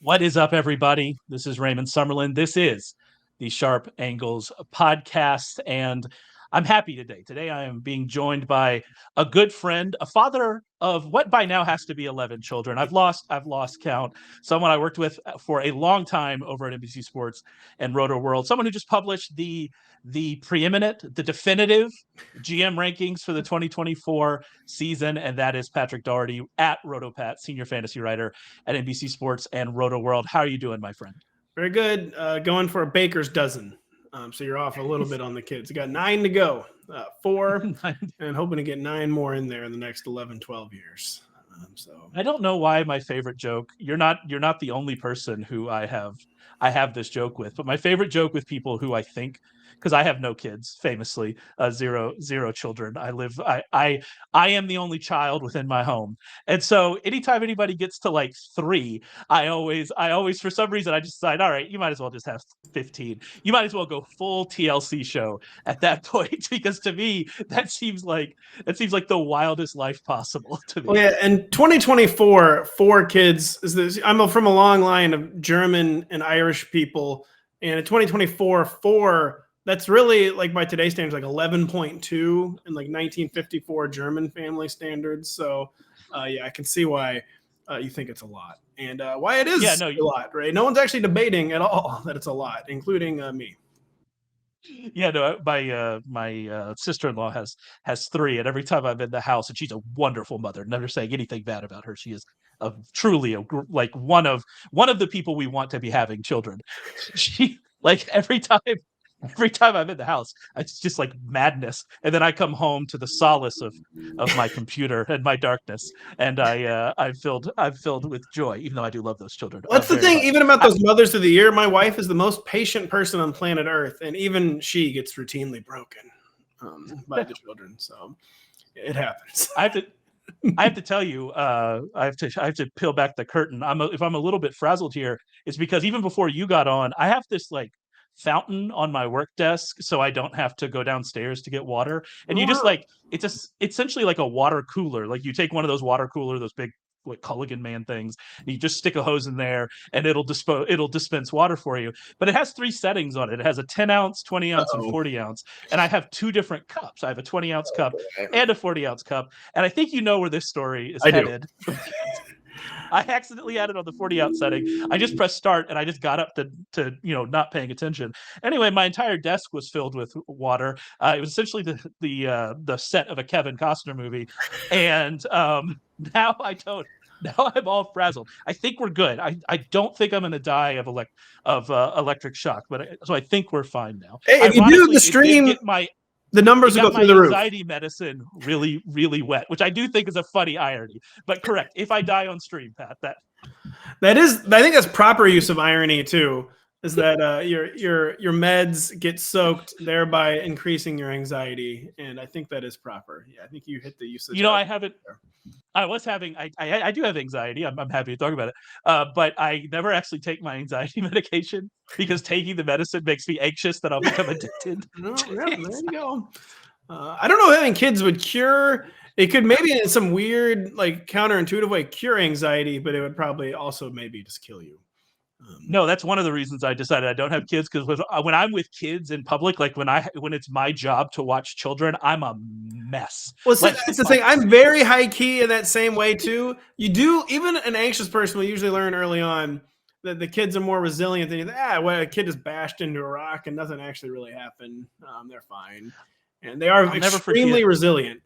What is up, everybody? This is Raymond Summerlin. This is the Sharp Angles podcast, and I'm happy today. Today, I am being joined by a good friend, a father of what by now has to be 11 children. I've lost count. Someone I worked with for a long time over at NBC Sports and Roto World. Someone who just published the definitive GM rankings for the 2024 season, and that is Patrick Daugherty at RotoPat, senior fantasy writer at NBC Sports and Roto World. How are you doing, my friend? Very good. Going for a baker's dozen. So you're off a little bit on the kids. You got 9 to go, 4, and hoping to get 9 more in there in the next 11, 12 years. So I don't know why my favorite joke. You're not the only person who I have this joke with, but my favorite joke with people who I think, because I have no kids, famously, zero children. I am the only child within my home, and so anytime anybody gets to like 3, I always for some reason I just decide, all right, you might as well just have 15. You might as well go full TLC show at that point, because to me that seems like the wildest life possible to me. Well, yeah, and 2024, 4 kids is this. I'm from a long line of German and Irish people, and in 2024, 4. That's really, like, by today's standards, like 11.2 in like 1954 German family standards. So, yeah, I can see why you think it's a lot, and why it is a lot, right? No one's actually debating at all that it's a lot, including me. Yeah, no, my sister-in-law has 3, and every time I'm in the house, and she's a wonderful mother, never saying anything bad about her. She is truly like one of the people we want to be having children. She, like, every time I'm in the house, it's just like madness. And then I come home to the solace of my computer and my darkness, and I'm filled with joy, even though I do love those children. Well, that's the thing, even about those mothers of the year, my wife is the most patient person on planet Earth, and even she gets routinely broken by the children. So it happens. I have to tell you, I have to peel back the curtain. If I'm a little bit frazzled here, it's because even before you got on, I have this like fountain on my work desk, so I don't have to go downstairs to get water. And you just like, it's essentially like a water cooler. Like, you take one of those water cooler, those big like Culligan man things, and you just stick a hose in there, and it'll dispense water for you. But it has 3 settings on it. It has a 10 ounce, 20 ounce, and 40 ounce. And I have 2 different cups. I have a 20 ounce cup and a 40 ounce cup. And I think you know where this story is headed. I accidentally added on the 40 ounce setting. I just pressed start, and I just got up to not paying attention. Anyway, my entire desk was filled with water. It was essentially the set of a Kevin Costner movie, and now I'm all frazzled. I think we're good. I don't think I'm going to die of electric shock, so I think we're fine now. Hey, if you do the stream, the numbers will go through the roof. Anxiety medicine really, really wet, which I do think is a funny irony. But correct, if I die on stream, Pat, that is, I think that's proper use of irony too. Is that your meds get soaked, thereby increasing your anxiety, and I think that is proper. Yeah, I think you hit the usage. I haven't. I do have anxiety. I'm happy to talk about it. But I never actually take my anxiety medication, because taking the medicine makes me anxious that I'll become addicted. There you go. I don't know if having kids would cure. It could maybe in some weird, like, counterintuitive way cure anxiety, but it would probably also maybe just kill you. No, that's one of the reasons I decided I don't have kids, because when I'm with kids in public, like when it's my job to watch children, I'm a mess. Well, that's the thing. I'm very high key in that same way too. You do, even an anxious person will usually learn early on that the kids are more resilient than you think. A kid is bashed into a rock and nothing actually really happened. They're fine, and they are extremely resilient.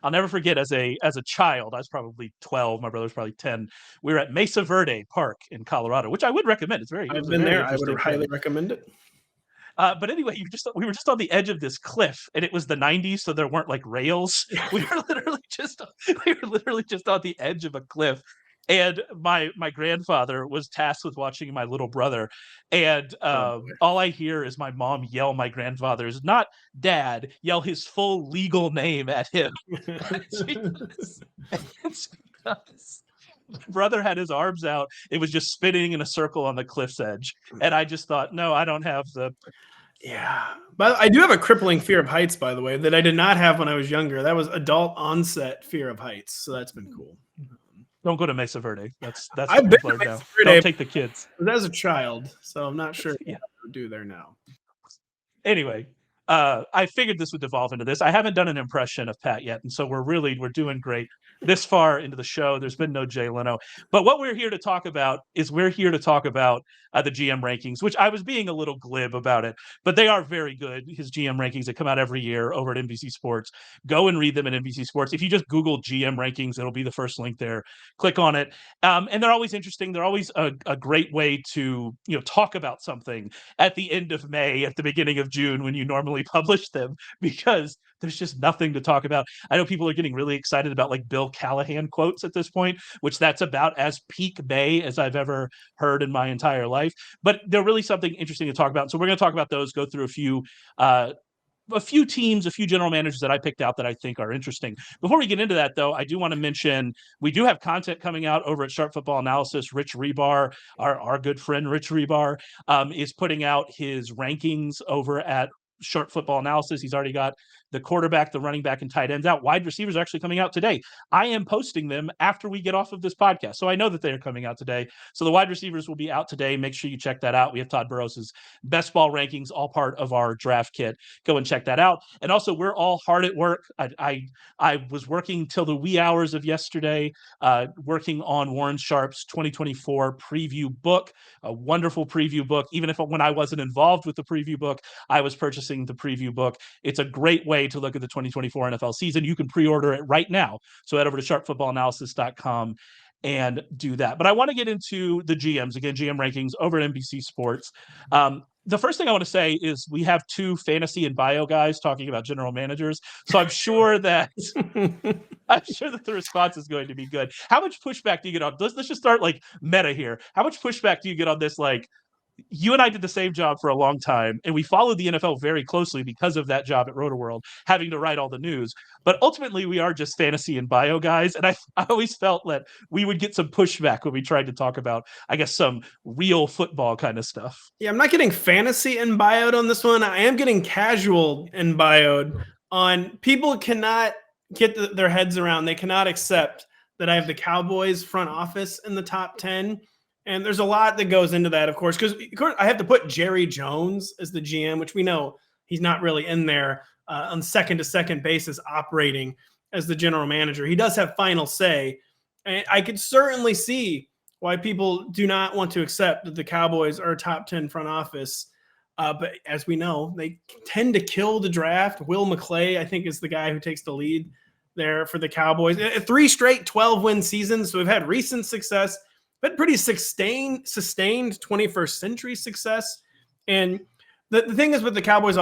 I'll never forget, as a child, I was probably 12. My brother was probably 10. We were at Mesa Verde Park in Colorado, which I would recommend. I've been there. I would highly recommend it. But anyway, we were just on the edge of this cliff, and it was the 90s, so there weren't like rails. We were literally just on the edge of a cliff. And my grandfather was tasked with watching my little brother, and all I hear is my mom yell my grandfather's, not dad, yell his full legal name at him. It's because my brother had his arms out. It was just spinning in a circle on the cliff's edge, and I just thought, no, I don't have the. Yeah, but I do have a crippling fear of heights, by the way, that I did not have when I was younger. That was adult onset fear of heights, so that's been cool. Don't go to Mesa Verde. That's I've what been we've to learned now. Mesa Verde Don't take the kids. as a child, so I'm not sure Yeah. what I would do there now. Anyway, I figured this would devolve into this. I haven't done an impression of Pat yet, and so we're doing great this far into the show. There's been no Jay Leno, but what we're here to talk about is the GM rankings, which I was being a little glib about it, but they are very good. His GM rankings that come out every year over at NBC Sports. Go and read them at NBC Sports. If you just Google GM rankings, it'll be the first link there. Click on it, and they're always interesting. They're always a great way to talk about something at the end of May, at the beginning of June, when you normally publish them, because there's just nothing to talk about. I know people are getting really excited about like Bill Callahan quotes at this point, which that's about as peak May as I've ever heard in my entire life. But they're really something interesting to talk about. So we're going to talk about those, go through a few teams, a few general managers that I picked out that I think are interesting. Before we get into that, though, I do want to mention we do have content coming out over at Sharp Football Analysis. Rich Rebar, our good friend Rich Rebar, is putting out his rankings over at Sharp Football Analysis. He's already got the quarterback, the running back, and tight ends out. Wide receivers are actually coming out today. I am posting them after we get off of this podcast, so I know that they are coming out today. So the wide receivers will be out today. Make sure you check that out. We have Todd Burrows's best ball rankings, all part of our draft kit. Go and check that out. And also, we're all hard at work. I was working till the wee hours of yesterday, working on Warren Sharp's 2024 preview book, a wonderful preview book. Even if when I wasn't involved with the preview book, I was purchasing the preview book. It's a great way to look at the 2024 NFL season. You can pre-order it right now. So head over to sharpfootballanalysis.com and do that. But I want to get into the GMs, again, GM rankings over at NBC Sports. The first thing I want to say is we have two fantasy and bio guys talking about general managers. So I'm sure that the response is going to be good. How much pushback do you get on? Let's just start like meta here. How much pushback do you get on this? Like, you and I did the same job for a long time, and we followed the NFL very closely because of that job at RotoWorld, having to write all the news. But ultimately, we are just fantasy and bio guys, and I always felt that we would get some pushback when we tried to talk about, I guess, some real football kind of stuff. Yeah, I'm not getting fantasy and bioed on this one. I am getting casual and bioed on. People cannot get their heads around. They cannot accept that I have the Cowboys front office in the top 10. And there's a lot that goes into that, of course, because I have to put Jerry Jones as the GM, which we know he's not really in there on second-to-second basis operating as the general manager. He does have final say. And I could certainly see why people do not want to accept that the Cowboys are a top 10 front office. But as we know, they tend to kill the draft. Will McClay, I think, is the guy who takes the lead there for the Cowboys. 3 straight 12-win seasons, so we've had recent success, but pretty sustained 21st century success. And the thing is with the Cowboys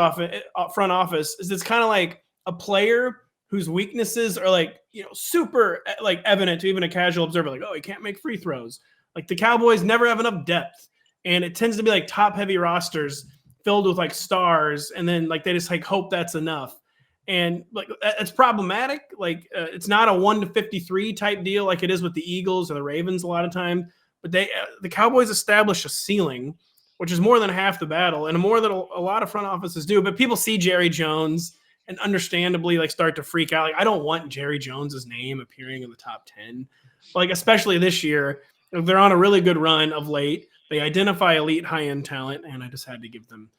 front office is it's kind of like a player whose weaknesses are like, super like evident to even a casual observer, like, oh, he can't make free throws. Like the Cowboys never have enough depth. And it tends to be like top heavy rosters filled with like stars. And then like, they just like hope that's enough. And like, it's problematic. Like it's not a 1-53 type deal like it is with the Eagles or the Ravens a lot of time. But the Cowboys establish a ceiling, which is more than half the battle and more than a lot of front offices do. But people see Jerry Jones and understandably like start to freak out. Like, I don't want Jerry Jones's name appearing in the top 10. Like, especially this year, they're on a really good run of late. They identify elite high-end talent, and I just had to give them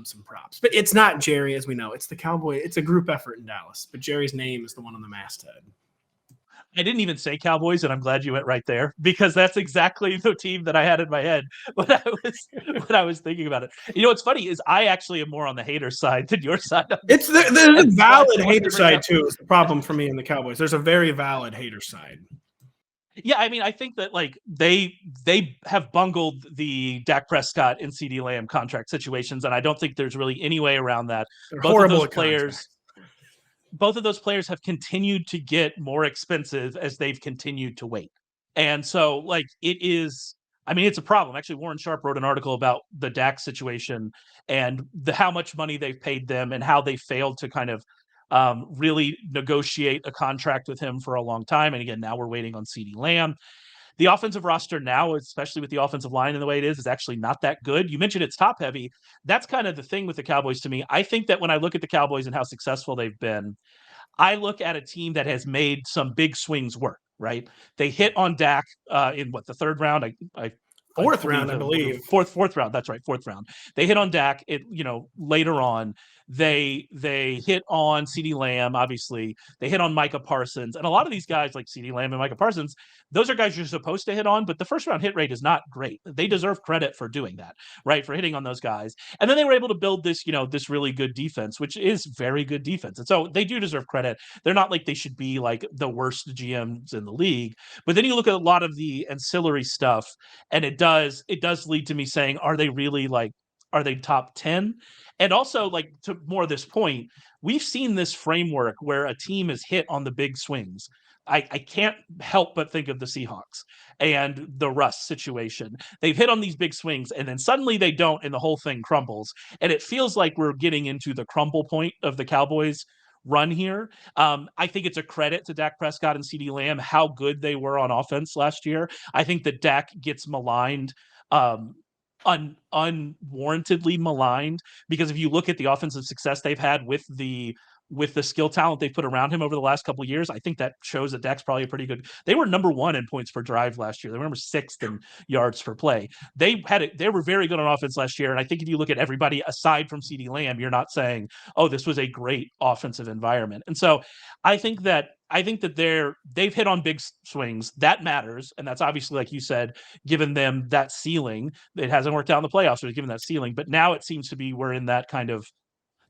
some props. But it's not Jerry, as we know. It's the Cowboy. It's a group effort in Dallas. But Jerry's name is the one on the masthead. I didn't even say Cowboys, and I'm glad you went right there because that's exactly the team that I had in my head when I was thinking about it. What's funny is I actually am more on the hater side than your side. It's the valid hater side too. Is the problem for me in the Cowboys. There's a very valid hater side. Yeah, I mean, I think that like they have bungled the Dak Prescott and CeeDee Lamb contract situations, and I don't think there's really any way around that. They're horrible players. Both of those players have continued to get more expensive as they've continued to wait. And so like it's a problem. Actually, Warren Sharp wrote an article about the Dak situation and how much money they've paid them and how they failed to kind of really negotiate a contract with him for a long time. And again, now we're waiting on CeeDee Lamb. The offensive roster now, especially with the offensive line and the way it is actually not that good. You mentioned it's top heavy. That's kind of the thing with the Cowboys to me. I think that when I look at the Cowboys and how successful they've been, I look at a team that has made some big swings work, right? They hit on Dak in the third round. Fourth round, I believe. Fourth round. That's right. Fourth round. They hit on Dak. Later on, they hit on CeeDee Lamb. Obviously, they hit on Micah Parsons, and a lot of these guys like CeeDee Lamb and Micah Parsons. Those are guys you're supposed to hit on, but the first round hit rate is not great. They deserve credit for doing that, right? For hitting on those guys, and then they were able to build this, this really good defense, which is very good defense, and so they do deserve credit. They're not like they should be like the worst GMs in the league, but then you look at a lot of the ancillary stuff, and it does lead to me saying, are they top 10? And also, like, to more of this point, we've seen this framework where a team is hit on the big swings. I can't help but think of the Seahawks and the Russ situation. They've hit on these big swings, and then suddenly they don't, and the whole thing crumbles. And it feels like we're getting into the crumble point of the Cowboys run here. I think it's a credit to Dak Prescott and CeeDee Lamb how good they were on offense last year. I think that Dak gets maligned, unwarrantedly maligned, because if you look at the offensive success they've had with the skill talent they put around him over the last couple of years, I think that shows that Dak's probably a pretty good. They were number 1 in points per drive last year. They were number 6th in yards per play. They were very good on offense last year. And I think if you look at everybody aside from CeeDee Lamb, you're not saying, oh, this was a great offensive environment. And so I think that they've hit on big swings. That matters. And that's obviously, like you said, given them that ceiling. It hasn't worked out in the playoffs, but it's given that ceiling. But now it seems to be we're in that kind of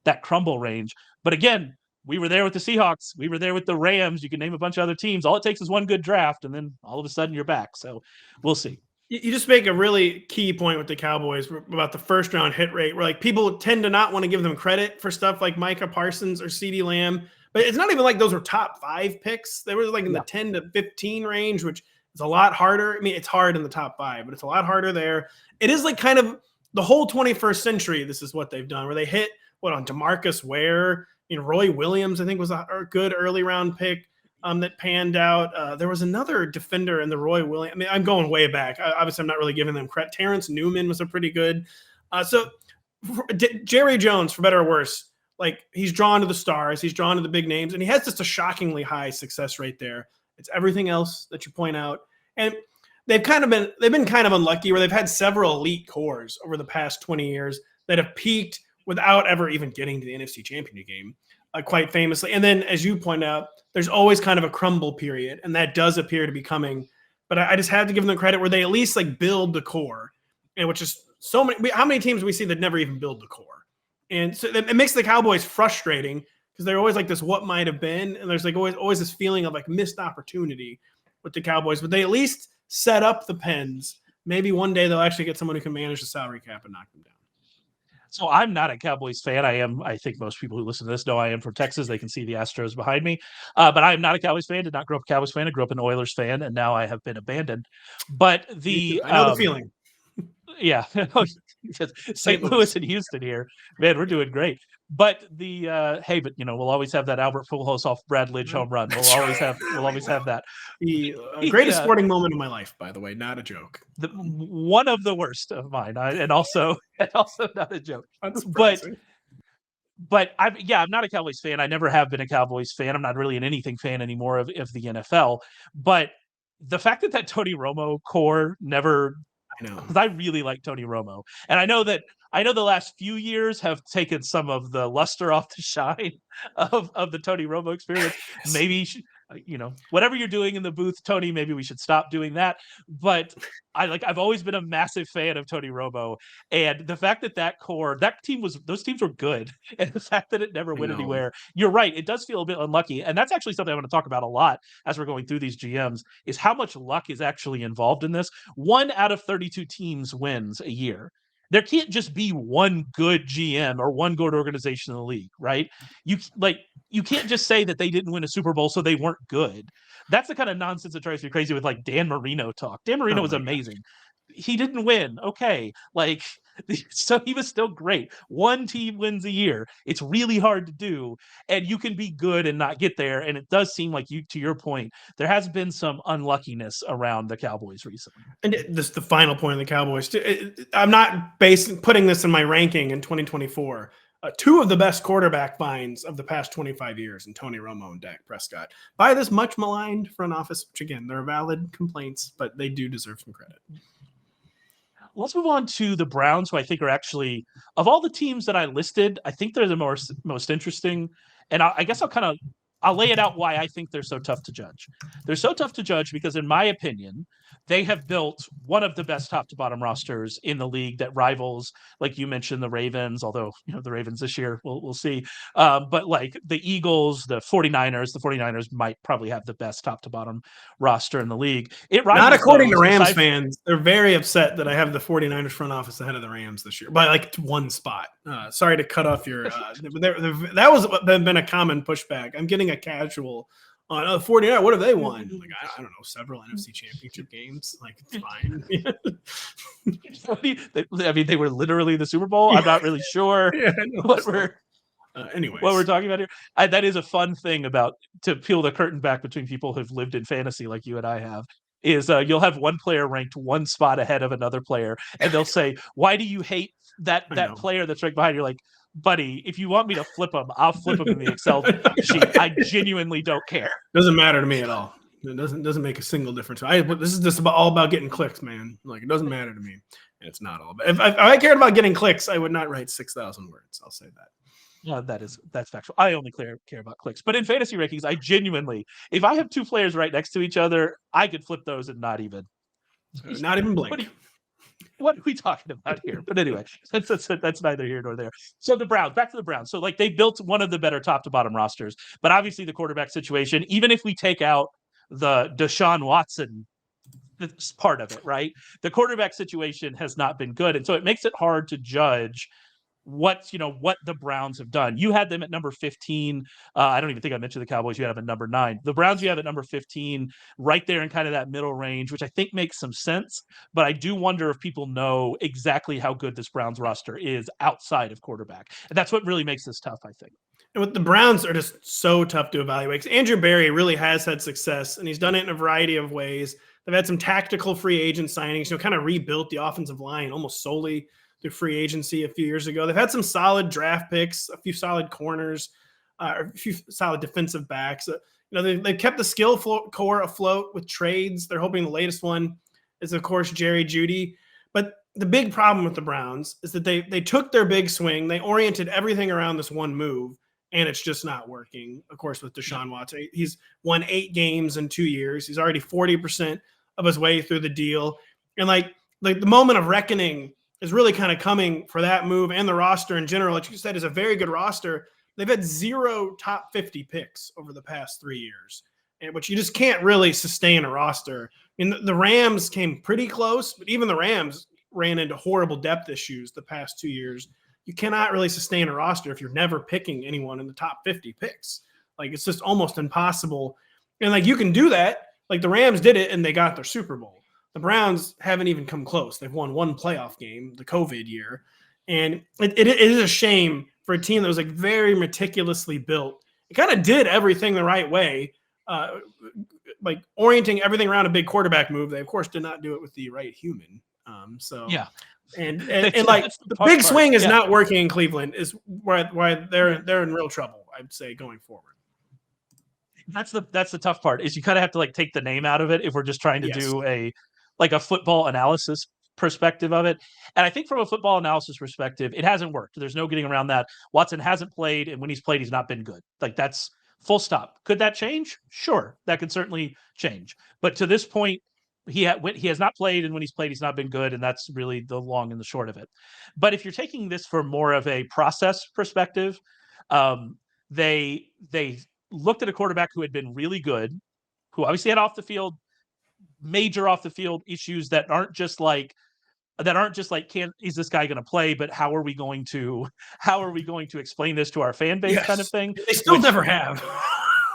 that crumble range. But again, we were there with the Seahawks. We were there with the Rams. You can name a bunch of other teams. All it takes is one good draft, and then all of a sudden you're back. So we'll see. You just make a really key point with the Cowboys about the first round hit rate, where like people tend to not want to give them credit for stuff like Micah Parsons or CeeDee Lamb. But it's not even like those were top 5 picks. They were like in the 10 to 15 range, which is a lot harder. I mean, it's hard in the top 5, but it's a lot harder there. It is like kind of the whole 21st century. This is what they've done, where they hit on DeMarcus Ware. Roy Williams, I think, was a good early round pick that panned out. There was another defender in the Roy Williams. I mean, I'm going way back. Obviously, I'm not really giving them credit. Terrence Newman was a pretty good. So Jerry Jones, for better or worse, like, he's drawn to the stars, he's drawn to the big names, and he has just a shockingly high success rate there. It's everything else that you point out. And they've been kind of unlucky, where they've had several elite cores over the past 20 years that have peaked without ever even getting to the NFC Championship game, quite famously. And then, as you point out, there's always kind of a crumble period, and that does appear to be coming. But I just have to give them the credit where they at least like build the core, and which is so many. How many teams we see that never even build the core? And so it makes the Cowboys frustrating, because they're always like this what might have been, and there's like always this feeling of like missed opportunity with the Cowboys. But they at least set up the Pens. Maybe one day they'll actually get someone who can manage the salary cap and knock them down. So I'm not a Cowboys fan. I think most people who listen to this know I am from Texas. They can see the Astros behind me. But I am not a Cowboys fan. Did not grow up a Cowboys fan. I grew up an Oilers fan, and now I have been abandoned. But I know the feeling. Yeah. St. Louis and Houston here. Man, we're doing great. But we'll always have that Albert Pujols off Brad Lidge home run. We'll always have that. The greatest sporting moment of my life, by the way, not a joke. One of the worst of mine, and also not a joke. But I'm not a Cowboys fan. I never have been a Cowboys fan. I'm not really an anything fan anymore of the NFL. But the fact that Tony Romo core never. I know, because I really like Tony Romo, and I know the last few years have taken some of the luster off the shine of the Tony Romo experience. Yes. Maybe whatever you're doing in the booth, Tony, maybe we should stop doing that. But I've always been a massive fan of Tony Romo, and the fact that those teams were good, and the fact that it never went anywhere. You're right. It does feel a bit unlucky, and that's actually something I want to talk about a lot as we're going through these GMs, is how much luck is actually involved in this. 1 out of 32 teams wins a year. There can't just be one good GM or one good organization in the league, right? You can't just say that they didn't win a Super Bowl, so they weren't good. That's the kind of nonsense that drives me crazy with like Dan Marino talk. Dan Marino was amazing. He didn't win. Okay. So he was still great. One team wins a year. It's really hard to do, and you can be good and not get there. And it does seem like to your point, there has been some unluckiness around the Cowboys recently. And this the final point of the Cowboys. I'm not putting this in my ranking in 2024. two of the best quarterback finds of the past 25 years in Tony Romo and Dak Prescott by this much maligned front office, which again, they're valid complaints, but they do deserve some credit. Let's move on to the Browns, who I think are actually, of all the teams that I listed, I think they're the most interesting. And I guess I'll lay it out why I think they're so tough to judge. They're so tough to judge because, in my opinion, they have built one of the best top to bottom rosters in the league that rivals, like you mentioned, the Ravens, although, the Ravens this year, we'll see. But like the Eagles, the 49ers might probably have the best top to bottom roster in the league. It rivals Not according those, to Rams fans. They're very upset that I have the 49ers front office ahead of the Rams this year by like one spot. Sorry to cut off your that was been a common pushback. I'm getting a casual on 49. What have they won? Like, I don't know, several NFC championship games. Like, it's fine. I mean, they were literally the Super Bowl. I'm not really sure what we're talking about here. That is a fun thing about, to peel the curtain back between people who've lived in fantasy like you and I have, is you'll have one player ranked one spot ahead of another player, and they'll say, "Why do you hate that player that's right behind you?" Like, buddy, if you want me to flip them, I'll flip them in the Excel sheet. I genuinely don't care. Doesn't matter to me at all. It doesn't make a single difference. This is just all about getting clicks, man. Like, it doesn't matter to me. And it's not all about. If I cared about getting clicks, I would not write 6,000 words. I'll say that. Yeah, that's factual. I only care about clicks. But in fantasy rankings, I genuinely, if I have two players right next to each other, I could flip those and not even blink. What are we talking about here? But anyway, that's neither here nor there. So back to the Browns. So like, they built one of the better top to bottom rosters, but obviously the quarterback situation, even if we take out the Deshaun Watson part of it, right? The quarterback situation has not been good. And so it makes it hard to judge what the Browns have done. You had them at number 15. I don't even think I mentioned the Cowboys. You have at number 9. The Browns you have at number 15, right there in kind of that middle range, which I think makes some sense. But I do wonder if people know exactly how good this Browns roster is outside of quarterback. And that's what really makes this tough, I think. And with the Browns are just so tough to evaluate. Andrew Berry really has had success, and he's done it in a variety of ways. They've had some tactical free agent signings, kind of rebuilt the offensive line almost solely through free agency a few years ago. They've had some solid draft picks, a few solid corners, a few solid defensive backs. They've kept the skill core afloat with trades. They're hoping the latest one is, of course, Jerry Jeudy. But the big problem with the Browns is that they took their big swing. They oriented everything around this one move, and it's just not working. Of course, with Deshaun Watson, he's won 8 games in 2 years. He's already 40% of his way through the deal. And like the moment of reckoning is really kind of coming for that move and the roster in general. Like you said, is a very good roster. They've had 0 top 50 picks over the past 3 years, which you just can't really sustain a roster. I mean, the Rams came pretty close, but even the Rams ran into horrible depth issues the past 2 years. You cannot really sustain a roster if you're never picking anyone in the top 50 picks. Like, it's just almost impossible. And like, you can do that. Like, the Rams did it and they got their Super Bowl. The Browns haven't even come close. They've won 1 playoff game, the COVID year. And it is a shame for a team that was like very meticulously built. It kind of did everything the right way, like orienting everything around a big quarterback move. They, of course, did not do it with the right human. Yeah. And like, the big swing is not working in Cleveland, is why they're in real trouble, I'd say, going forward. That's the tough part, is you kind of have to like take the name out of it if we're just trying to do a football analysis perspective of it. And I think from a football analysis perspective, it hasn't worked. There's no getting around that. Watson hasn't played, and when he's played, he's not been good. Like, that's full stop. Could that change? Sure, that could certainly change. But to this point, he has not played, and when he's played, he's not been good, and that's really the long and the short of it. But if you're taking this for more of a process perspective, they looked at a quarterback who had been really good, who obviously had major off the field issues that aren't just like, is this guy going to play, but how are we going to explain this to our fan base, kind of thing. They still never have.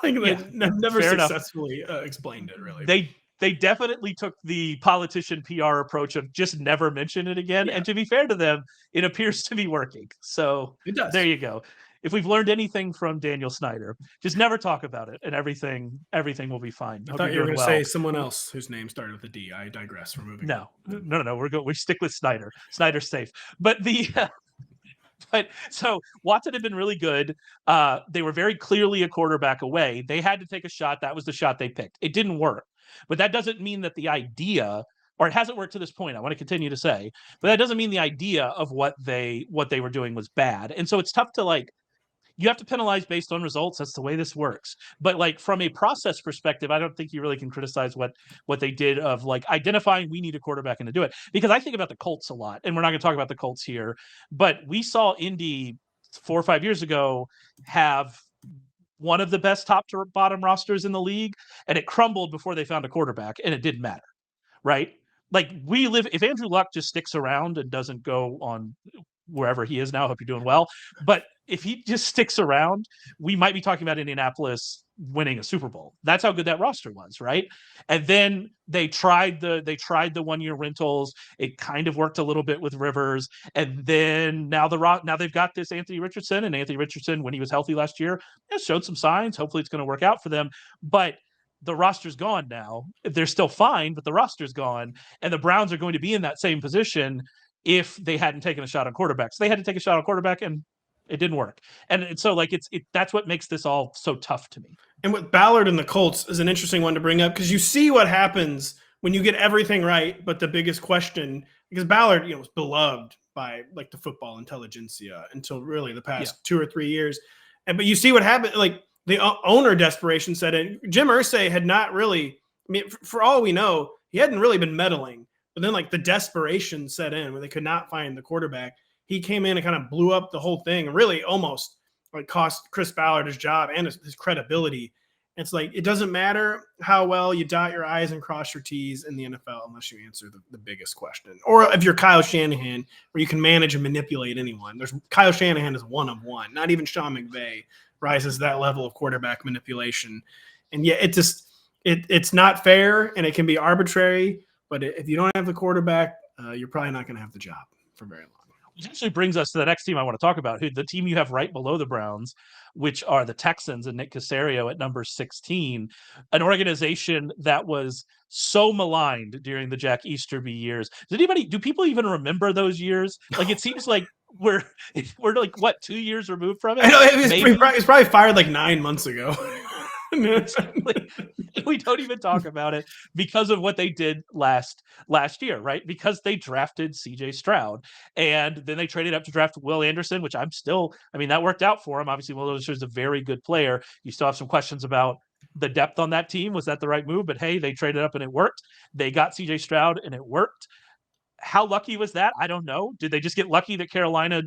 Never successfully explained it, really. They definitely took the politician PR approach of just never mention it again. Yeah. And to be fair to them, it appears to be working. So it does. There you go. If we've learned anything from Daniel Snyder, just never talk about it, and everything will be fine. I thought you were going to say someone else whose name started with a D. I digress. We're moving. No. We stick with Snyder. Snyder's safe. But But so Watson had been really good. They were very clearly a quarterback away. They had to take a shot. That was the shot they picked. It didn't work. But that doesn't mean that the idea, or it hasn't worked to this point, I want to continue to say, but that doesn't mean the idea of what they were doing was bad. And so it's tough to like, you have to penalize based on results. That's the way this works. But like from a process perspective, I don't think you really can criticize what they did of like identifying we need a quarterback and to do it. Because I think about the Colts a lot, and we're not going to talk about the Colts here, but we saw Indy 4 or 5 years ago have one of the best top to bottom rosters in the league, and it crumbled before they found a quarterback, and it didn't matter, right? Like if Andrew Luck just sticks around and doesn't go on wherever he is now, I hope you're doing well. But if he just sticks around, we might be talking about Indianapolis winning a Super Bowl. That's how good that roster was, right? And then they tried the 1-year rentals. It kind of worked a little bit with Rivers, and then now they've got this Anthony Richardson, and Anthony Richardson, when he was healthy last year, showed some signs. Hopefully, it's going to work out for them, but the roster's gone now. They're still fine, but the roster's gone, and the Browns are going to be in that same position if they hadn't taken a shot on quarterbacks. They had to take a shot on quarterback, and it didn't work. And so like that's what makes this all so tough to me. And with Ballard and the Colts is an interesting one to bring up, because you see what happens when you get everything right, but the biggest question, because Ballard, was beloved by like the football intelligentsia until really the past 2 or 3 years. But you see what happened, like the owner desperation set in. Jim Irsay had not really, for all we know, he hadn't really been meddling. But then like the desperation set in where they could not find the quarterback. He came in and kind of blew up the whole thing and really almost like cost Chris Ballard his job and his credibility. It's like, it doesn't matter how well you dot your I's and cross your T's in the NFL unless you answer the biggest question. Or if you're Kyle Shanahan, where you can manage and manipulate anyone. Kyle Shanahan is one of one. Not even Sean McVay rises to that level of quarterback manipulation. And yeah, it's not fair and it can be arbitrary. But if you don't have the quarterback, you're probably not going to have the job for very long. Which actually brings us to the next team I want to talk about, the team you have right below the Browns, which are the Texans and Nick Caserio at number 16, an organization that was so maligned during the Jack Easterby years. Do people even remember those years? Like, it seems like we're like, what, 2 years removed from it? I know, it's probably fired like 9 months ago. We don't even talk about it because of what they did last year, right? Because they drafted CJ Stroud, and then they traded up to draft Will Anderson, which that worked out for him. Obviously, Will Anderson is a very good player. You still have some questions about the depth on that team. Was that the right move? But hey, they traded up and it worked. They got CJ Stroud and it worked. How lucky was that? I don't know. Did they just get lucky that Carolina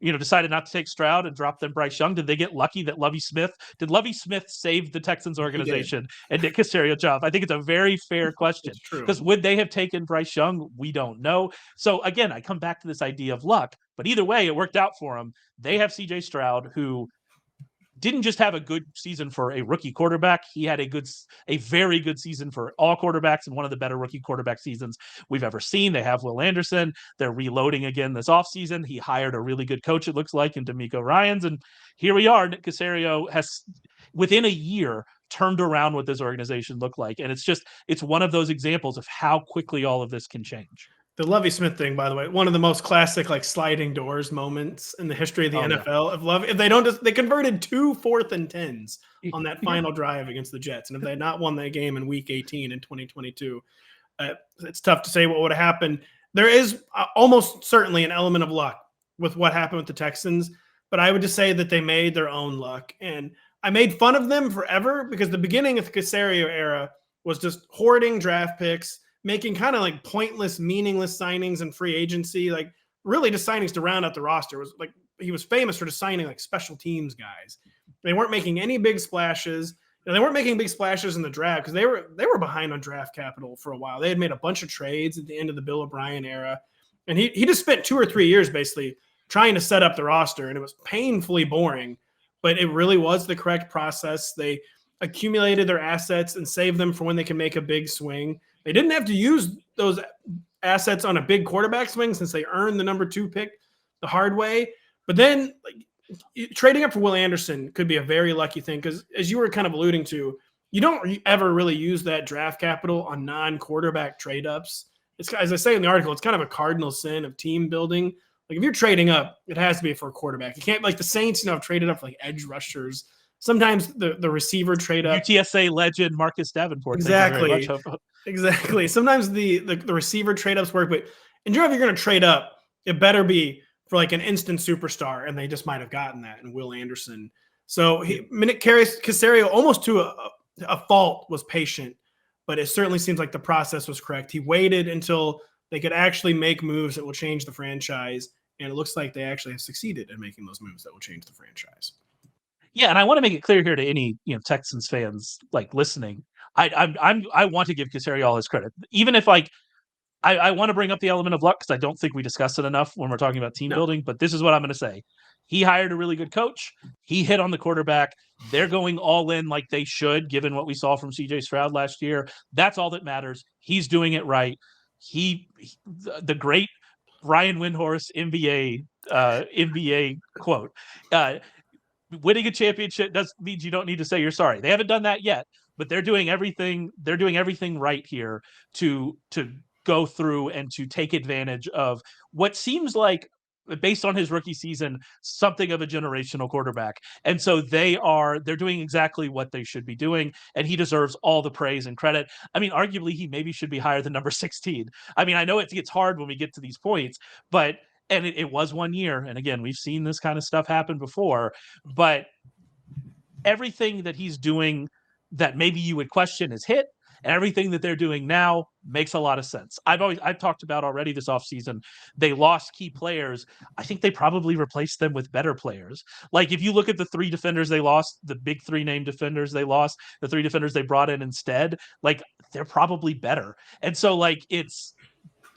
decided not to take Stroud and drop them Bryce Young? Did they get lucky that Lovie Smith saved the Texans organization and Nick Caserio job? I think it's a very fair question, because would they have taken Bryce Young? We don't know. So again, I come back to this idea of luck, but either way, it worked out for them. They have CJ Stroud, who didn't just have a good season for a rookie quarterback. He had a very good season for all quarterbacks, and one of the better rookie quarterback seasons we've ever seen. They have Will Anderson. They're reloading again this offseason. He hired a really good coach, it looks like, in D'Amico Ryans. And here we are. Nick Caserio has, within a year, turned around what this organization looked like. And it's one of those examples of how quickly all of this can change. The Lovie Smith thing, by the way, one of the most classic like sliding doors moments in the history of the NFL. If they don't, they converted 2 4th and 10s on that final drive against the Jets, and if they had not won that game in Week 18 in 2022, it's tough to say what would have happened. There is almost certainly an element of luck with what happened with the Texans, but I would just say that they made their own luck, and I made fun of them forever because the beginning of the Caserio era was just hoarding draft picks, making kind of like pointless, meaningless signings in free agency, like really just signings to round out the roster. It was like he was famous for just signing like special teams guys. They weren't making any big splashes. They weren't making big splashes in the draft because they were behind on draft capital for a while. They had made a bunch of trades at the end of the Bill O'Brien era, and he just spent 2 or 3 years basically trying to set up the roster, and it was painfully boring, but it really was the correct process. They accumulated their assets and saved them for when they can make a big swing. They didn't have to use those assets on a big quarterback swing since they earned the number 2 pick the hard way. But then trading up for Will Anderson could be a very lucky thing because, as you were kind of alluding to, you don't ever really use that draft capital on non-quarterback trade-ups. It's, as I say in the article, it's kind of a cardinal sin of team building. Like if you're trading up, it has to be for a quarterback. You can't, like the Saints, have traded up for like edge rushers. Sometimes the receiver trade up. UTSA legend Marcus Davenport. Exactly. Thank you very much. Exactly. Sometimes the receiver trade ups work, but in general, if you're going to trade up, it better be for like an instant superstar, and they just might have gotten that in Will Anderson. So Caserio almost to a fault was patient, but it certainly seems like the process was correct. He waited until they could actually make moves that will change the franchise, and it looks like they actually have succeeded in making those moves that will change the franchise. Yeah, and I want to make it clear here to any Texans fans like listening. I want to give Caserio all his credit, even if like I want to bring up the element of luck because I don't think we discuss it enough when we're talking about team building. But this is what I'm going to say: he hired a really good coach. He hit on the quarterback. They're going all in like they should, given what we saw from C.J. Stroud last year. That's all that matters. He's doing it right. The great Brian Windhorst NBA quote. Winning a championship means you don't need to say you're sorry. They haven't done that yet, but they're doing everything right here to go through and to take advantage of what seems like, based on his rookie season, something of a generational quarterback. And so they're doing exactly what they should be doing, and he deserves all the praise and credit. I mean, arguably he maybe should be higher than number 16. I mean, I know it gets hard when we get to these points, but and it was 1 year. And again, we've seen this kind of stuff happen before, but everything that he's doing that maybe you would question is hit, and everything that they're doing now makes a lot of sense. I've talked about already this offseason, they lost key players. I think they probably replaced them with better players. Like if you look at the 3 defenders they lost, the big 3 name defenders they lost, the 3 defenders they brought in instead, like they're probably better. And so like it's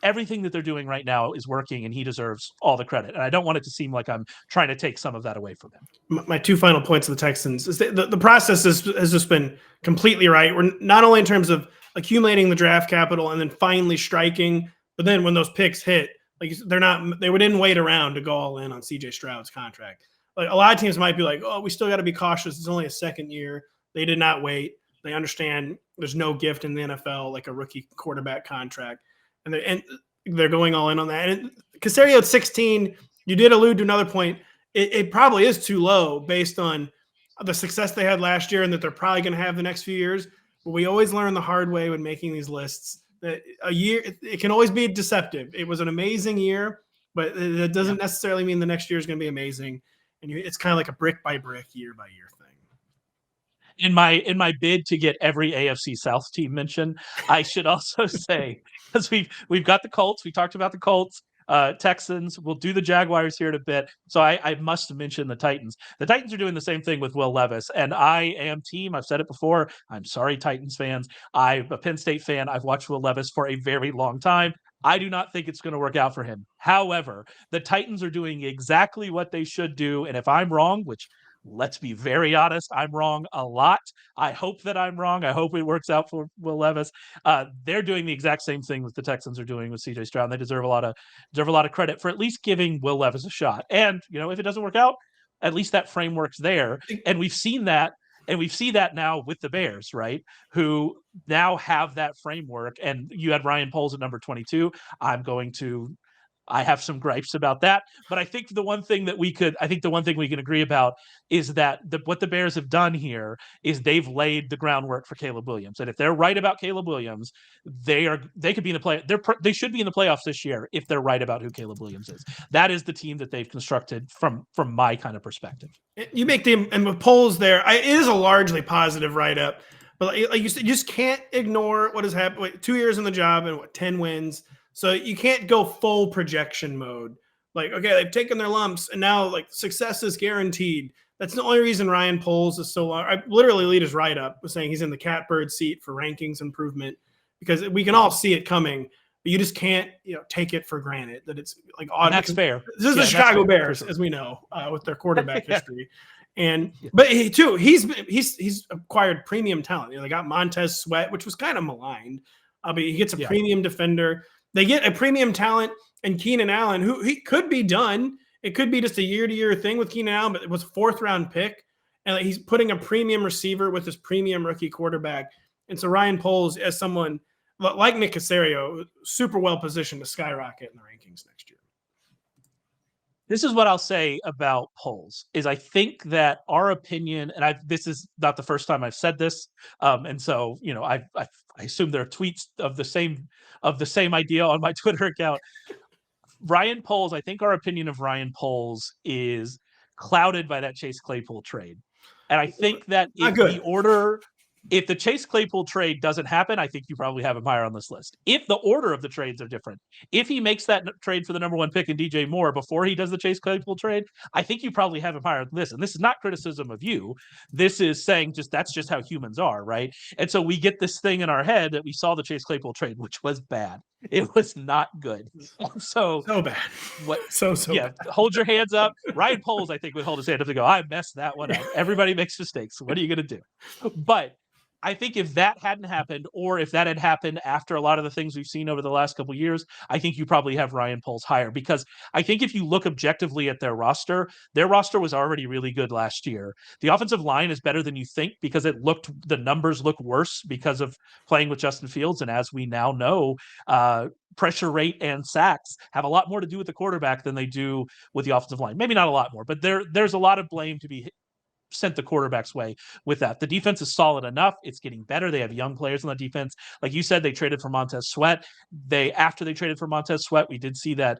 everything that they're doing right now is working, and he deserves all the credit. And I don't want it to seem like I'm trying to take some of that away from him. My 2 final points of the Texans is the process has just been completely right. We're not only in terms of accumulating the draft capital and then finally striking, but then when those picks hit, like they didn't wait around to go all in on CJ Stroud's contract. Like a lot of teams might be like, oh, we still got to be cautious. It's only a second year. They did not wait. They understand there's no gift in the NFL like a rookie quarterback contract. And they're going all in on that. And Caserio at 16, you did allude to another point. It probably is too low based on the success they had last year and that they're probably going to have the next few years. But we always learn the hard way when making these lists that a year, it can always be deceptive. It was an amazing year, but it doesn't necessarily mean the next year is going to be amazing. And it's kind of like a brick by brick, year by year thing. In my bid to get every AFC South team mentioned, I should also say, because we've got the Colts, we talked about the Colts, Texans, we'll do the Jaguars here in a bit. So I must mention the Titans. The Titans are doing the same thing with Will Levis, and I am team. I've said it before. I'm sorry, Titans fans. I'm a Penn State fan. I've watched Will Levis for a very long time. I do not think it's going to work out for him. However, the Titans are doing exactly what they should do, and if I'm wrong, which let's be very honest, I'm wrong a lot. I hope that I'm wrong. I hope it works out for Will Levis. They're doing the exact same thing that the Texans are doing with CJ Stroud. And they deserve a lot of credit for at least giving Will Levis a shot. And if it doesn't work out, at least that framework's there. And we've seen that. And we see that now with the Bears, right? Who now have that framework. And you had Ryan Poles at number 22. I have some gripes about that, but I think the one thing we can agree about is that what the Bears have done here is they've laid the groundwork for Caleb Williams. And if they're right about Caleb Williams, they could be in the play. They should be in the playoffs this year if they're right about who Caleb Williams is. That is the team that they've constructed from my kind of perspective. You make and with polls there, it is a largely positive write-up, but like you said, you just can't ignore what has happened. 2 years in the job and 10 wins. So you can't go full projection mode. Like, okay, they've taken their lumps and now like success is guaranteed. That's the only reason Ryan Poles is so long. I literally lead his write-up with saying he's in the catbird seat for rankings improvement because we can all see it coming, but you just can't, take it for granted that it's like odd. That's fair. This is the Chicago Bears, as we know, with their quarterback history. But he's acquired premium talent. They got Montez Sweat, which was kind of maligned. But he gets a premium defender. They get a premium talent and Keenan Allen, who he could be done. It could be just a year-to-year thing with Keenan Allen, but it was a 4th-round pick. And he's putting a premium receiver with his premium rookie quarterback. And so Ryan Poles, as someone like Nick Caserio, super well-positioned to skyrocket in the rankings next year. This is what I'll say about polls is I think that our opinion, and this is not the first time I've said this. And so, I assume there are tweets of the same idea on my Twitter account. Ryan Poles, I think our opinion of Ryan Poles is clouded by that Chase Claypool trade. And I think that if the Chase Claypool trade doesn't happen, I think you probably have him higher on this list. If the order of the trades are different, if he makes that trade for the number 1 pick in DJ Moore before he does the Chase Claypool trade, I think you probably have him higher on this. And this is not criticism of you. This is saying that's just how humans are, right? And so we get this thing in our head that we saw the Chase Claypool trade, which was bad. It was not good. So bad. Yeah, bad. Hold your hands up. Ryan Poles, I think, would hold his hand up and go, I messed that one up. Everybody makes mistakes. What are you going to do? But I think if that hadn't happened, or if that had happened after a lot of the things we've seen over the last couple of years, I think you probably have Ryan Poles higher, because I think if you look objectively at their roster was already really good last year. The offensive line is better than you think, because the numbers look worse because of playing with Justin Fields. And as we now know, pressure rate and sacks have a lot more to do with the quarterback than they do with the offensive line. Maybe not a lot more, but there's a lot of blame to be sent the quarterback's way with that. The defense is solid enough. It's getting better. They have young players on the defense. Like you said, they traded for Montez Sweat. After they traded for Montez Sweat, we did see that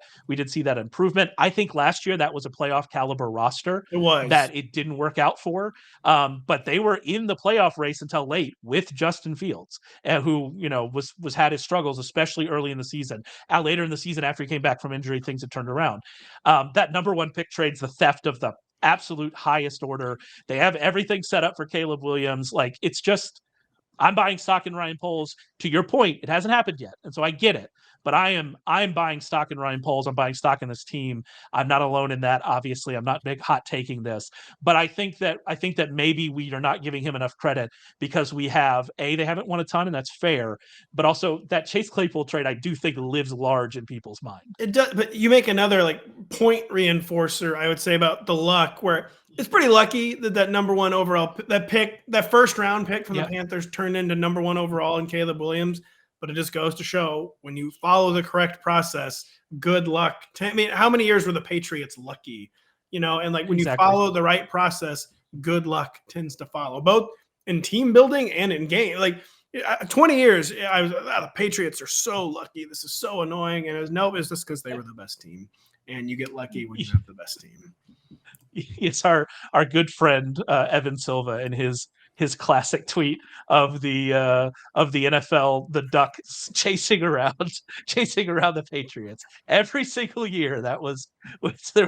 improvement. I think last year that was a playoff caliber roster. It was. That it didn't work out for. But they were in the playoff race until late with Justin Fields, who, was had his struggles, especially early in the season. Later in the season, after he came back from injury, things had turned around. That number 1 pick trade's the theft of the absolute highest order. They have everything set up for Caleb Williams. Like, it's just, I'm buying stock in Ryan Poles. To your point, it hasn't happened yet, and so I get it. But I'm buying stock in Ryan Poles. I'm buying stock in this team. I'm not alone in that. Obviously, I'm not big hot taking this, but I think that maybe we are not giving him enough credit, because they haven't won a ton, and that's fair. But also that Chase Claypool trade, I do think lives large in people's mind. It does, but you make another point reinforcer, I would say, about the luck, where it's pretty lucky that number 1 overall, that first round pick from the Panthers turned into number 1 overall in Caleb Williams. But it just goes to show, when you follow the correct process, good luck. I mean, how many years were the Patriots lucky? And when you follow the right process, good luck tends to follow, both in team building and in game. 20 years, I was, the Patriots are so lucky. This is so annoying. And it's just because they were the best team. And you get lucky when you have the best team. It's our good friend Evan Silva and his classic tweet of the NFL, the Ducks chasing around the Patriots every single year. There was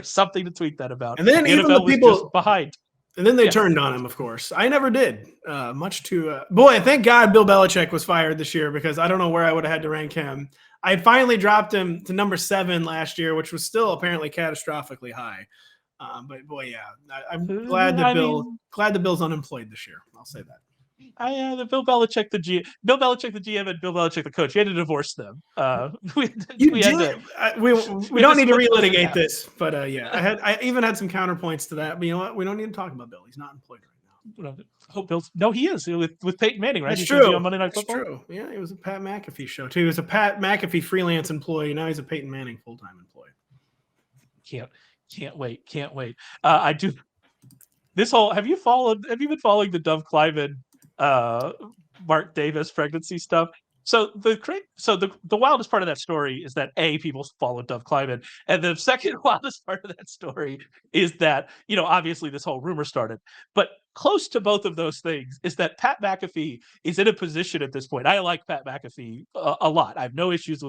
something to tweet that about. And then the even NFL the people was just behind. And then they turned on him, of course. I never did. Much to boy, thank God Bill Belichick was fired this year, because I don't know where I would have had to rank him. I had finally dropped him to number 7 last year, which was still apparently catastrophically high. But boy, yeah, I'm glad that Bill's unemployed this year. I'll say that. The Bill Belichick the GM, and Bill Belichick the coach. You had to divorce them. We don't need to relitigate this, but I even had some counterpoints to that. But you know what? We don't need to talk about Bill. He's not employed right now. Hope Bill's. No, he is with Peyton Manning, right? That's true. On Monday Night Football. That's true. Yeah, it was a Pat McAfee show too. He was a Pat McAfee freelance employee. Now he's a Peyton Manning full-time employee. Can't wait. I do. Have you been following the Dove Kleiman, Mark Davis pregnancy stuff? So the wildest part of that story is that people follow Dove Kleiman, and the second wildest part of that story is that obviously this whole rumor started, but close to both of those things is that Pat McAfee is in a position at this point. I like Pat McAfee a lot. I have no issues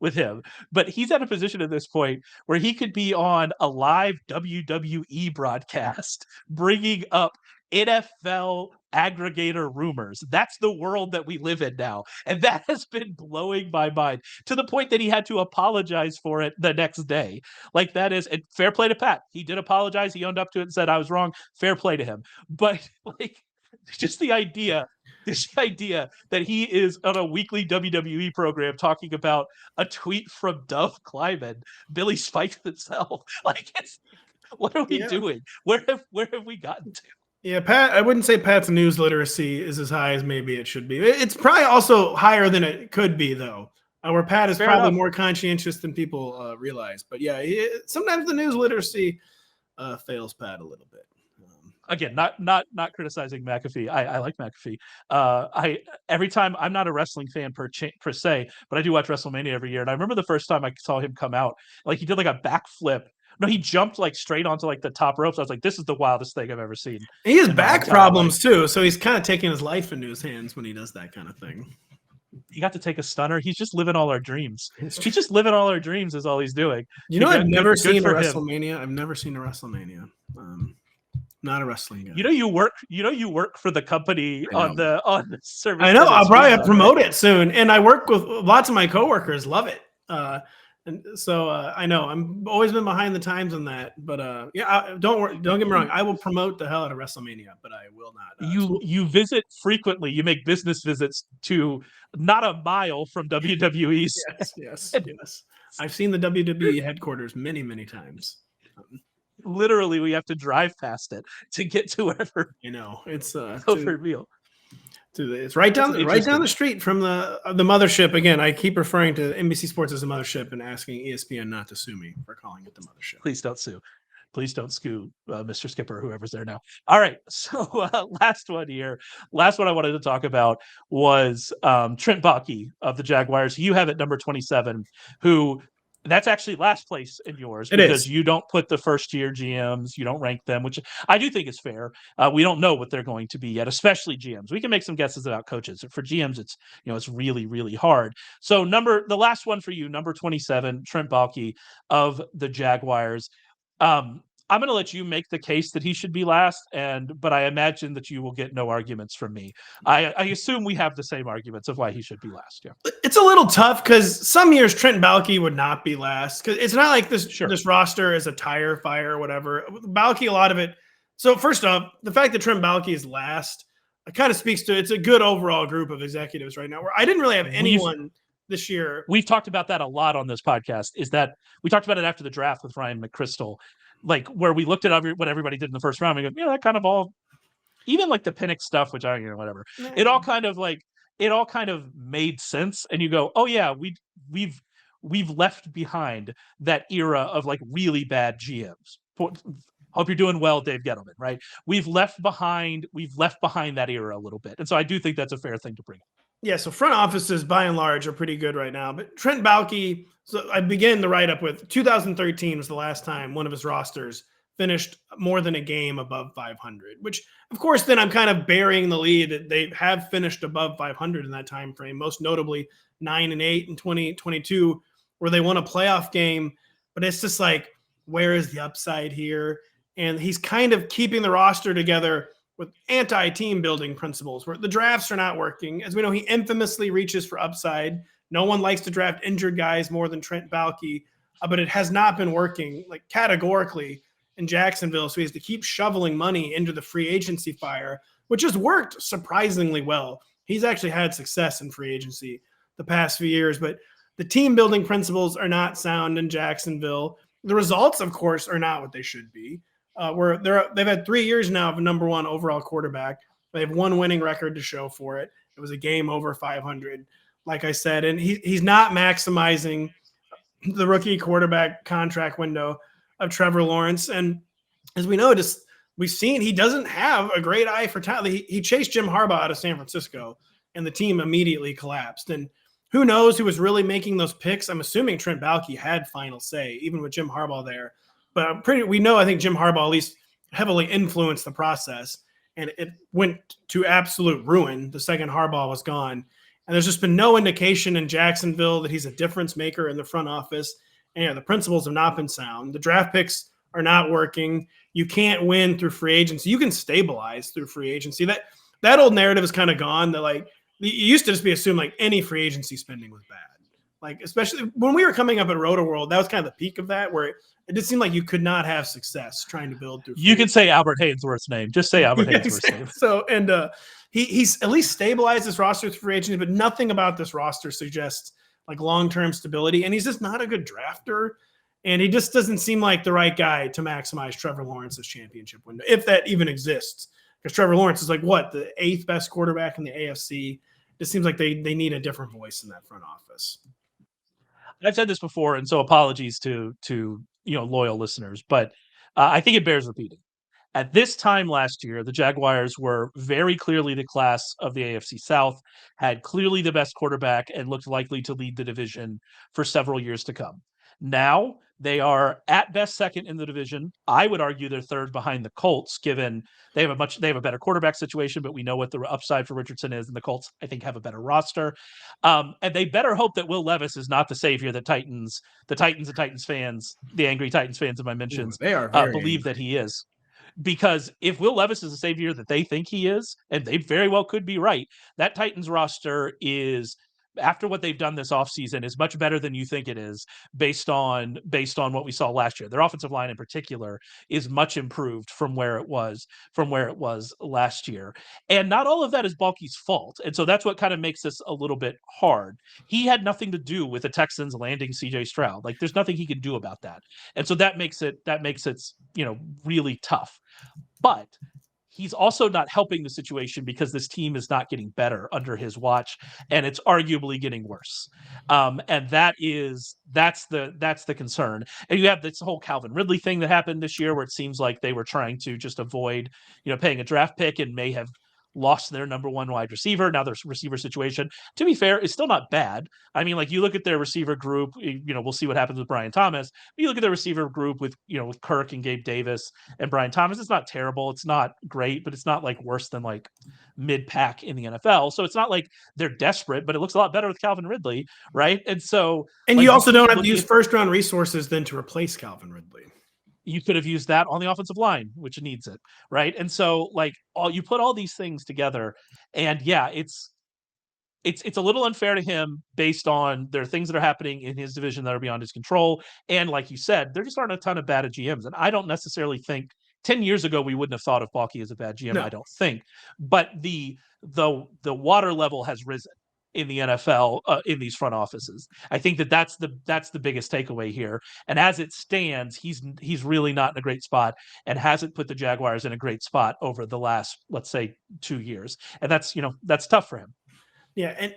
with him, but he's at a position at this point where he could be on a live WWE broadcast bringing up NFL aggregator rumors. That's the world that we live in now. And that has been blowing my mind to the point that he had to apologize for it the next day. That is, and fair play to Pat. He did apologize. He owned up to it and said, I was wrong. Fair play to him. But just the idea that he is on a weekly WWE program talking about a tweet from Dove Kleiman, Billy Spikes himself. What are we doing? Where have we gotten to? Yeah, Pat, I wouldn't say Pat's news literacy is as high as maybe it should be. It's probably also higher than it could be, though. Where Pat is Fair probably enough. more conscientious than people realize. But yeah, sometimes the news literacy fails Pat a little bit. Again, not criticizing McAfee. I like McAfee. I every time I'm not a wrestling fan per se, but I do watch WrestleMania every year. And I remember the first time I saw him come out, like he did like a backflip. No, he jumped like straight onto like the top ropes. I was like, this is the wildest thing I've ever seen. He has back problems too, so he's kind of taking his life into his hands when he does that kind of thing. He got to take a stunner. He's just living all our dreams. He's just living all our dreams is all he's doing. I've never seen a WrestleMania. I've never seen a WrestleMania. Not a wrestling guy. You work for the company on the service. I know. I'll probably promote it soon. And I work with lots of my coworkers. Love it. And so I know I'm always been behind the times on that. But don't get me wrong. I will promote the hell out of WrestleMania, but I will not. You visit frequently. You make business visits to not a mile from WWE's. Yes. I've seen the WWE headquarters many, many times. Literally, we have to drive past it to get to wherever. It's real. It's right down the street from the mothership. Again, I keep referring to NBC Sports as a mothership and asking ESPN not to sue me for calling it the mothership. Please don't sue. Please don't sue Mr. Skipper, whoever's there now. All right. So last one I wanted to talk about was Trent Baalke of the Jaguars. You have at number 27, who that's actually last place in yours because you don't put the first year GMs, you don't rank them, which I do think is fair. We don't know what they're going to be yet, especially GMs. We can make some guesses about coaches. For GMs, it's really, really hard. So the last one for you, number 27, Trent Baalke of the Jaguars. I'm going to let you make the case that he should be last, but I imagine that you will get no arguments from me. I assume we have the same arguments of why he should be last. Yeah, it's a little tough because some years Trent Baalke would not be last because it's not like this roster is a tire fire or whatever. Baalke, a lot of it. So first off, the fact that Trent Baalke is last, it kind of speaks to it's a good overall group of executives right now. Where I didn't really have anyone this year. We've talked about that a lot on this podcast. Is that we talked about it after the draft with Ryan McChrystal. Like where we looked at what everybody did in the first round, we go, that kind of all, even like the Penix stuff, which whatever. It all kind of made sense, and you go, oh yeah, we've left behind that era of like really bad GMs. Hope you're doing well, Dave Gettleman. Right? We've left behind that era a little bit, and so I do think that's a fair thing to bring up. Yeah, so front offices by and large are pretty good right now. But Trent Baalke, so I began the write-up with 2013 was the last time one of his rosters finished more than a game above 500, which, of course, then I'm kind of burying the lead that they have finished above 500 in that time frame, most notably 9-8 in 2022, where they won a playoff game. But it's just like, where is the upside here? And he's kind of keeping the roster together with anti-team building principles where the drafts are not working. As we know, he infamously reaches for upside. No one likes to draft injured guys more than Trent Baalke, but it has not been working like categorically in Jacksonville. So he has to keep shoveling money into the free agency fire, which has worked surprisingly well. He's actually had success in free agency the past few years, but the team building principles are not sound in Jacksonville. The results, of course, are not what they should be. They've had 3 years now of a number one overall quarterback. They have one winning record to show for it. It was a game over 500, like I said, and he's not maximizing the rookie quarterback contract window of Trevor Lawrence. And as we know, we've seen he doesn't have a great eye for talent. He chased Jim Harbaugh out of San Francisco, and the team immediately collapsed. And who knows who was really making those picks? I'm assuming Trent Baalke had final say, even with Jim Harbaugh there. But I think Jim Harbaugh at least heavily influenced the process, and it went to absolute ruin the second Harbaugh was gone. And there's just been no indication in Jacksonville that he's a difference maker in the front office. And the principles have not been sound. The draft picks are not working. You can't win through free agency. You can stabilize through free agency. That old narrative is kind of gone. That like it used to just be assumed like any free agency spending was bad. Like especially when we were coming up at Roto-World, that was kind of the peak of that, where it did seem like you could not have success trying to build through. You can say Albert Haynesworth's name. Just say Albert Haynesworth's name. So, and he's at least stabilized this roster through free agency, but nothing about this roster suggests like long-term stability. And he's just not a good drafter. And he just doesn't seem like the right guy to maximize Trevor Lawrence's championship window, if that even exists. Because Trevor Lawrence is like, the 8th best quarterback in the AFC. It seems like they need a different voice in that front office. I've said this before, and so apologies to loyal listeners, but I think it bears repeating. At this time last year, the Jaguars were very clearly the class of the AFC South, had clearly the best quarterback, and looked likely to lead the division for several years to come. Now they are at best second in the division. I would argue they're third behind the Colts, given they have a better quarterback situation, but we know what the upside for Richardson is, and the Colts, I think, have a better roster. And they better hope that Will Levis is not the savior that the Titans and Titans fans, the angry Titans fans in my mentions, they are believe angry that he is. Because if Will Levis is the savior that they think he is, and they very well could be right, that Titans roster is, after what they've done this offseason, is much better than you think it is based on what we saw last year. Their offensive line in particular is much improved from where it was last year. And not all of that is Baalke's fault. And so that's what kind of makes this a little bit hard. He had nothing to do with the Texans landing CJ Stroud. Like, there's nothing he can do about that. And so that makes it really tough. But he's also not helping the situation because this team is not getting better under his watch, and it's arguably getting worse. And that's the concern. And you have this whole Calvin Ridley thing that happened this year, where it seems like they were trying to just avoid, paying a draft pick, and may have lost their number one wide receiver. Now their receiver situation, to be fair, is still not bad. I mean, like, you look at their receiver group, we'll see what happens with Brian Thomas. But you look at their receiver group with Kirk and Gabe Davis and Brian Thomas. It's not terrible. It's not great, but it's not like worse than like mid-pack in the NFL. So it's not like they're desperate, but it looks a lot better with Calvin Ridley, right? And so, and you also don't have to use first-round resources then to replace Calvin Ridley. You could have used that on the offensive line, which needs it, right? And so, like, you put all these things together, and yeah, it's a little unfair to him based on there are things that are happening in his division that are beyond his control. And like you said, there just aren't a ton of bad GMs. And I don't necessarily think 10 years ago we wouldn't have thought of Baalke as a bad GM. No. I don't think, but the water level has risen in the NFL in these front offices. I think that's the biggest takeaway here. And as it stands, he's really not in a great spot, and hasn't put the Jaguars in a great spot over the last, let's say, 2 years. And that's tough for him. Yeah, and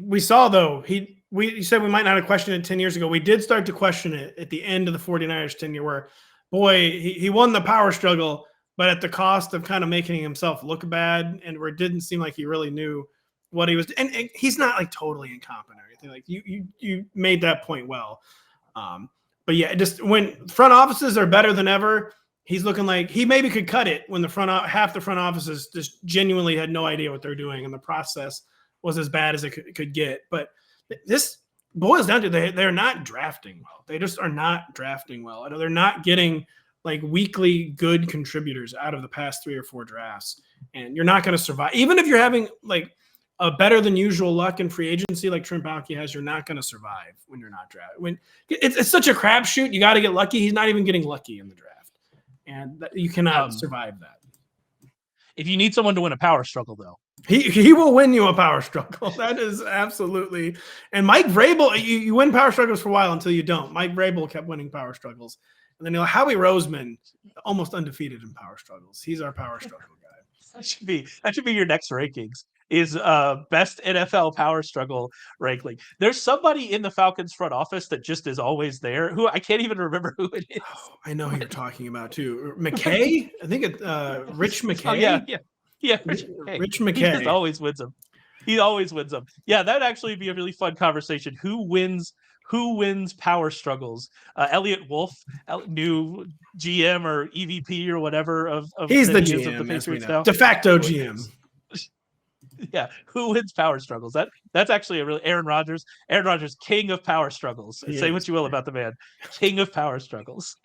we saw, though, you said we might not have questioned it 10 years ago. We did start to question it at the end of the 49ers tenure, where, boy, he won the power struggle, but at the cost of kind of making himself look bad, and where it didn't seem like he really knew what he was. And he's not like totally incompetent or anything. Like, you made that point well. But yeah, just when front offices are better than ever, he's looking like he maybe could cut it when half the front offices just genuinely had no idea what they're doing, and the process was as bad as it could get. But this boils down to they're not drafting well. They just are not drafting well. I know they're not getting like weekly good contributors out of the past 3 or 4 drafts, and you're not going to survive. Even if you're having like a better than usual luck in free agency like Trent Baalke has, you're not going to survive when you're not drafted. When it's such a crapshoot, you got to get lucky. He's not even getting lucky in the draft, and you cannot survive that. If you need someone to win a power struggle, though, he will win you a power struggle. That is absolutely. And Mike Vrabel, you win power struggles for a while until you don't. Mike Vrabel kept winning power struggles, and then Howie Roseman, almost undefeated in power struggles. He's our power struggle guy. That should be your next rankings. Is best NFL power struggle ranking. There's somebody in the Falcons front office that just is always there, who I can't even remember who it is. Oh, I know who you're talking about too. McKay? I think it's Rich McKay. Oh, yeah. Rich McKay. He just always wins them. He always wins them. Yeah, that'd actually be a really fun conversation. Who wins power struggles? Elliot Wolf, new GM or EVP or whatever of he's the GM of the Patriots now. De facto GM. Yeah, who wins power struggles? That's actually a really Aaron Rodgers, king of power struggles. Say what you will about the man, king of power struggles.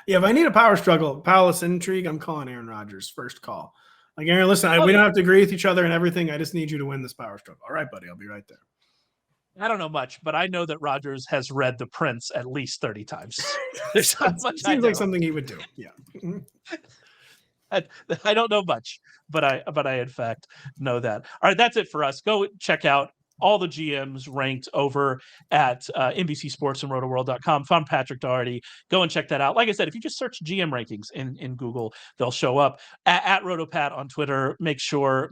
Yeah, if I need a power struggle, palace intrigue, I'm calling Aaron Rodgers first call. Like, Aaron, listen, we don't have to agree with each other and everything. I just need you to win this power struggle. All right, buddy, I'll be right there. I don't know much, but I know that Rodgers has read The Prince at least 30 times. There's not much. Seems like something he would do. Yeah. I don't know much, but I in fact know that. All right, that's it for us. Go check out all the GMs ranked over at NBC Sports and rotoworld.com. Found Patrick Daugherty. Go and check that out. Like I said, if you just search GM rankings in Google, they'll show up. At RotoPat on Twitter, make sure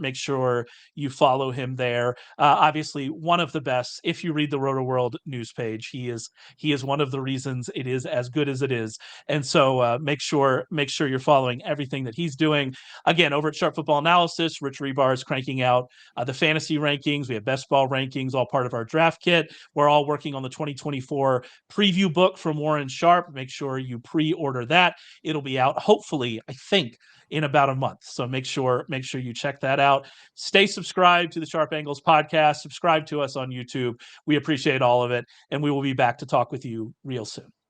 you follow him there. Obviously, one of the best. If you read the RotoWorld news page, he is one of the reasons it is as good as it is. And so make sure you're following everything that he's doing. Again, over at Sharp Football Analysis, Rich Rebar is cranking out the fantasy rankings. We have best ball rankings, all part of our draft kit. We're all working on the 2024 preview book from Warren Sharp. Make sure you pre-order that. It'll be out, hopefully, I think, in about a month. So make sure you check that out. Stay subscribed to the Sharp Angles podcast. Subscribe to us on YouTube. We appreciate all of it. And we will be back to talk with you real soon.